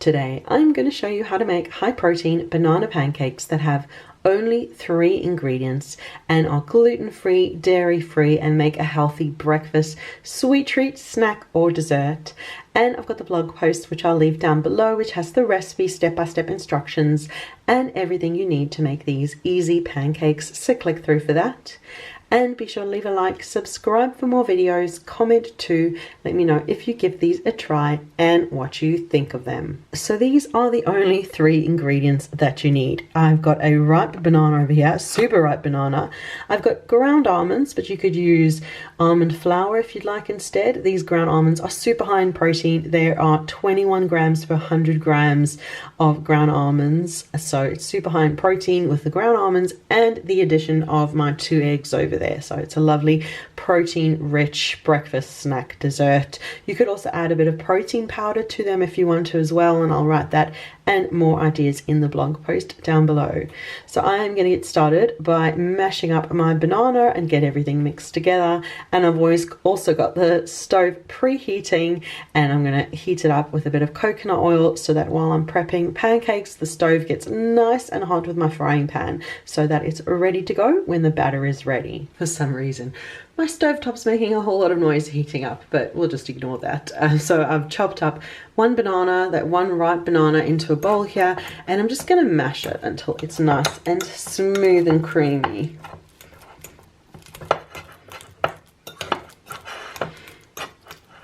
Today I'm going to show you how to make high protein banana pancakes that have only 3 ingredients and are gluten-free, dairy-free, and make a healthy breakfast, sweet treat, snack or dessert. And I've got the blog post which I'll leave down below, which has the recipe, step-by-step instructions and everything you need to make these easy pancakes, so click through for that. And be sure to leave a like, subscribe for more videos, comment too, let me know if you give these a try and what you think of them. So these are the only 3 ingredients that you need. I've got a ripe banana over here, super ripe banana. I've got ground almonds, but you could use almond flour if you'd like instead. These ground almonds are super high in protein. There are 21 grams per 100 grams of ground almonds. So it's super high in protein with the ground almonds and the addition of my 2 eggs over there. So it's a lovely protein rich breakfast snack dessert. You could also add a bit of protein powder to them if you want to as well, and I'll write that and more ideas in the blog post down below. So I am going to get started by mashing up my banana and get everything mixed together. And I've also got the stove preheating, and I'm going to heat it up with a bit of coconut oil so that while I'm prepping pancakes, the stove gets nice and hot with my frying pan so that it's ready to go when the batter is ready. For some reason my stovetop's making a whole lot of noise heating up, but we'll just ignore that. So I've chopped up one ripe banana into a bowl here, and I'm just going to mash it until it's nice and smooth and creamy.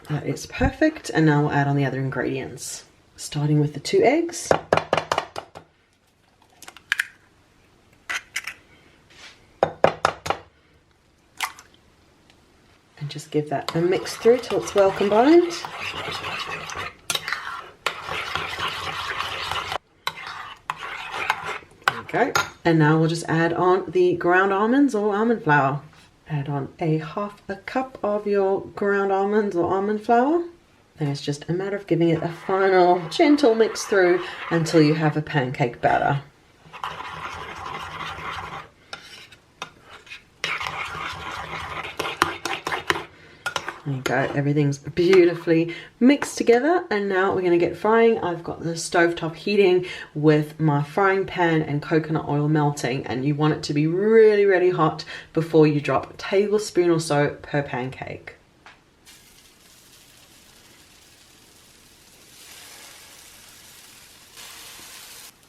That is perfect, and now we'll add on the other ingredients, starting with the 2 eggs. And just give that a mix through till it's well combined. There we go. And now we'll just add on the ground almonds or almond flour. Add on half a cup of your ground almonds or almond flour. Then it's just a matter of giving it a final gentle mix through until you have a pancake batter. There you go, everything's beautifully mixed together, and now we're going to get frying. I've got the stovetop heating with my frying pan and coconut oil melting, and you want it to be really, really hot before you drop a tablespoon or so per pancake.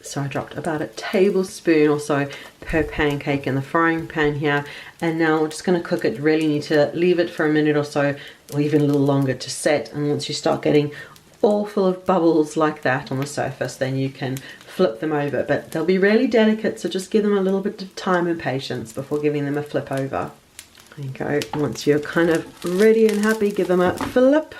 So I dropped about a tablespoon or so per pancake in the frying pan here. And now we're just going to cook it. Really need to leave it for a minute or so, or even a little longer to set. And once you start getting all full of bubbles like that on the surface, then you can flip them over. But they'll be really delicate, so just give them a little bit of time and patience before giving them a flip over. There you go. Once you're kind of ready and happy, give them a flip.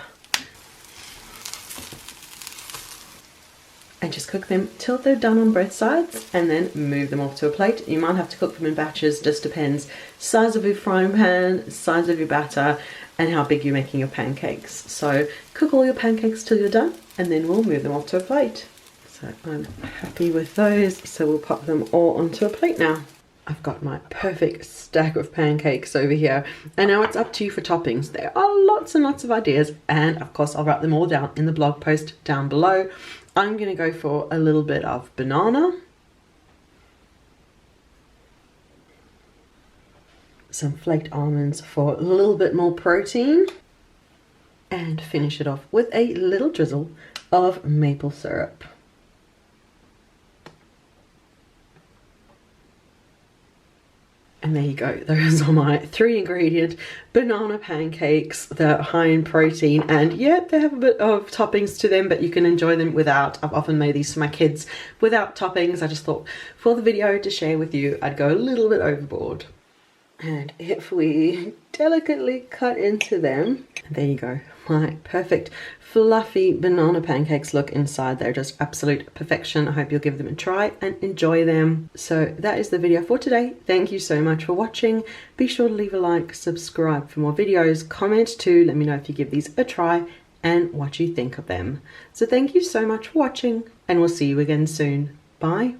And just cook them till they're done on both sides, and then move them off to a plate. You might have to cook them in batches, just depends size of your frying pan, size of your batter, and how big you're making your pancakes. So cook all your pancakes till you're done, and then we'll move them off to a plate. So I'm happy with those, so we'll pop them all onto a plate now. I've got my perfect stack of pancakes over here, and now it's up to you for toppings. There are lots and lots of ideas, and of course I'll write them all down in the blog post down below. I'm going to go for a little bit of banana, some flaked almonds for a little bit more protein, and finish it off with a little drizzle of maple syrup. And there you go, those are my 3 ingredient banana pancakes. They're high in protein, and yeah, they have a bit of toppings to them, but you can enjoy them without. I've often made these for my kids without toppings. I just thought for the video to share with you, I'd go a little bit overboard. And if we delicately cut into them, there you go, my perfect fluffy banana pancakes look inside. They're just absolute perfection. I hope you'll give them a try and enjoy them. So that is the video for today. Thank you so much for watching. Be sure to leave a like, subscribe for more videos, comment too, let me know if you give these a try and what you think of them. So thank you so much for watching, and we'll see you again soon. Bye.